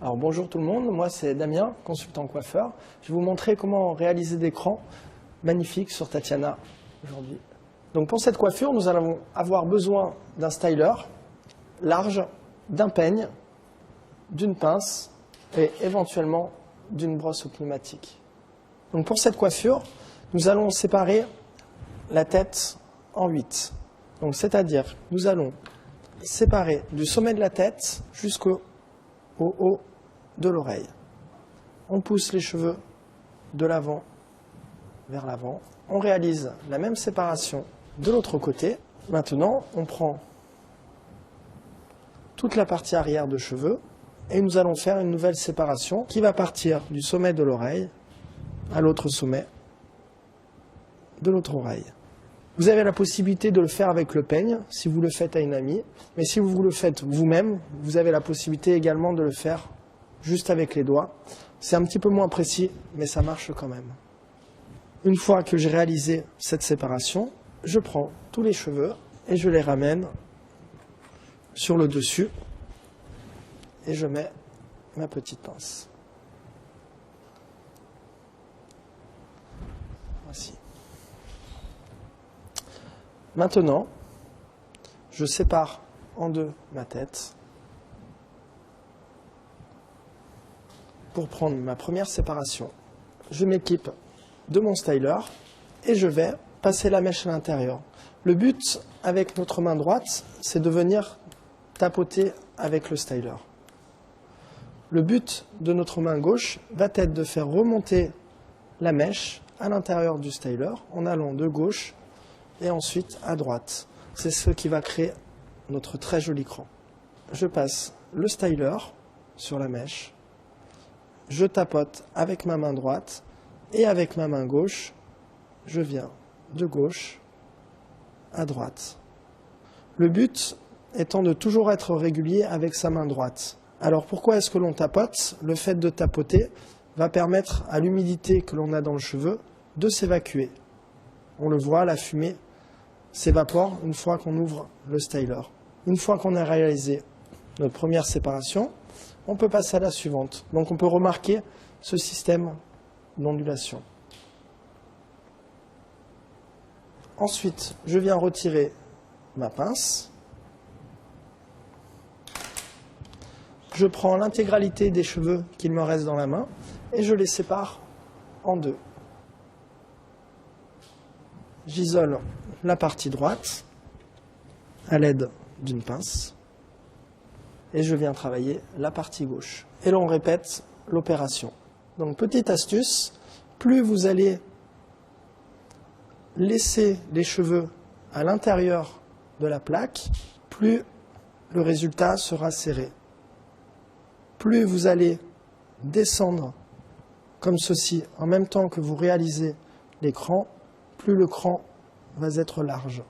Alors bonjour tout le monde, moi c'est Damien, consultant coiffeur. Je vais vous montrer comment réaliser des crans magnifiques sur Tatiana aujourd'hui. Donc pour cette coiffure, nous allons avoir besoin d'un styler large, d'un peigne, d'une pince et éventuellement d'une brosse pneumatique. Donc pour cette coiffure, nous allons séparer la tête en 8. Donc c'est-à-dire nous allons séparer du sommet de la tête jusqu'au haut de l'oreille. On pousse les cheveux de l'avant vers l'avant. On réalise la même séparation de l'autre côté. Maintenant, on prend toute la partie arrière de cheveux et nous allons faire une nouvelle séparation qui va partir du sommet de l'oreille à l'autre sommet de l'autre oreille. Vous avez la possibilité de le faire avec le peigne, si vous le faites à une amie, mais si vous le faites vous-même, vous avez la possibilité également de le faire juste avec les doigts. C'est un petit peu moins précis, mais ça marche quand même. Une fois que j'ai réalisé cette séparation, je prends tous les cheveux et je les ramène sur le dessus et je mets ma petite pince. Voici. Maintenant, je sépare en deux ma tête pour prendre ma première séparation. Je m'équipe de mon styler et je vais passer la mèche à l'intérieur. Le but avec notre main droite, c'est de venir tapoter avec le styler. Le but de notre main gauche va être de faire remonter la mèche à l'intérieur du styler en allant de gauche et ensuite à droite. C'est ce qui va créer notre très joli cran. Je passe le styler sur la mèche, je tapote avec ma main droite et avec ma main gauche, je viens de gauche à droite. Le but étant de toujours être régulier avec sa main droite. Alors pourquoi est-ce que l'on tapote? Le fait de tapoter va permettre à l'humidité que l'on a dans le cheveu de s'évacuer. On le voit, la fumée s'évapore une fois qu'on ouvre le styler. Une fois qu'on a réalisé notre première séparation, on peut passer à la suivante. Donc on peut remarquer ce système d'ondulation. Ensuite, je viens retirer ma pince. Je prends l'intégralité des cheveux qu'il me reste dans la main et je les sépare en deux. J'isole la partie droite à l'aide d'une pince et je viens travailler la partie gauche. Et là on répète l'opération. Donc petite astuce, plus vous allez laisser les cheveux à l'intérieur de la plaque, plus le résultat sera serré. Plus vous allez descendre comme ceci en même temps que vous réalisez les crans, plus le cran va être large.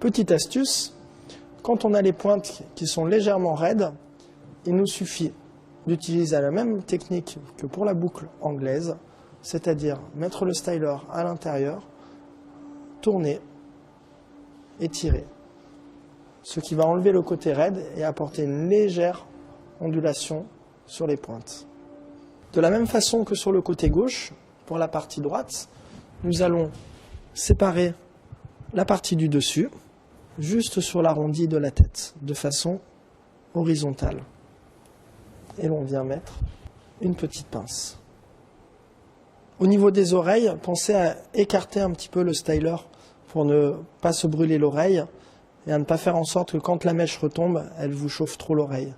Petite astuce, quand on a les pointes qui sont légèrement raides, il nous suffit d'utiliser la même technique que pour la boucle anglaise, c'est-à-dire mettre le styler à l'intérieur, tourner et tirer. Ce qui va enlever le côté raide et apporter une légère ondulation sur les pointes. De la même façon que sur le côté gauche, pour la partie droite, nous allons séparer la partie du dessus, juste sur l'arrondi de la tête, de façon horizontale. Et l'on vient mettre une petite pince. Au niveau des oreilles, pensez à écarter un petit peu le styler pour ne pas se brûler l'oreille et à ne pas faire en sorte que quand la mèche retombe, elle vous chauffe trop l'oreille.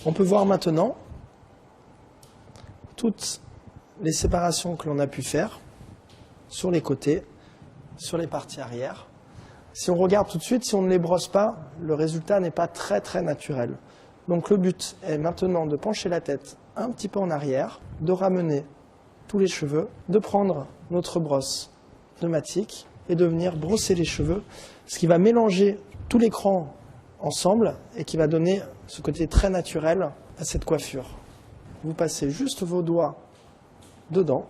On peut voir maintenant toutes les séparations que l'on a pu faire sur les côtés, sur les parties arrière. Si on regarde tout de suite, si on ne les brosse pas, le résultat n'est pas très naturel. Donc le but est maintenant de pencher la tête un petit peu en arrière, de ramener tous les cheveux, de prendre notre brosse pneumatique et de venir brosser les cheveux, ce qui va mélanger tous les crans ensemble et qui va donner ce côté très naturel à cette coiffure. Vous passez juste vos doigts dedans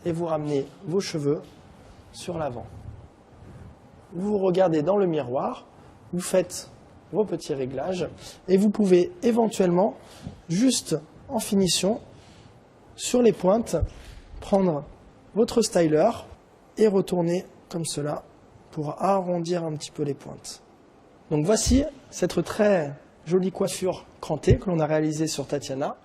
et vous ramenez vos cheveux sur l'avant. Vous regardez dans le miroir, vous faites vos petits réglages. Et vous pouvez éventuellement, juste en finition, sur les pointes, prendre votre styler et retourner comme cela pour arrondir un petit peu les pointes. Donc voici cette très jolie coiffure crantée que l'on a réalisée sur Tatiana.